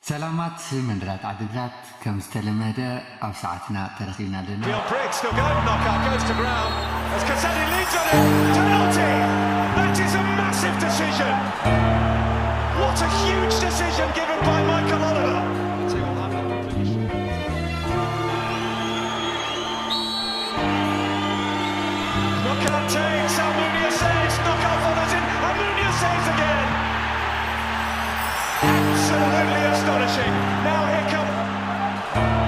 سلامات من رات عددات كم استلمها أو ساعتنا ترخينا لنا. Still going, knockout goes to ground. As Cassani leads on it, penalty. That is a massive decision. What a huge decision given by Michael Oliver. Knockout takes, Almunia saves, knockout follows in, Almunia saves again. Absolutely astonishing. Now here comes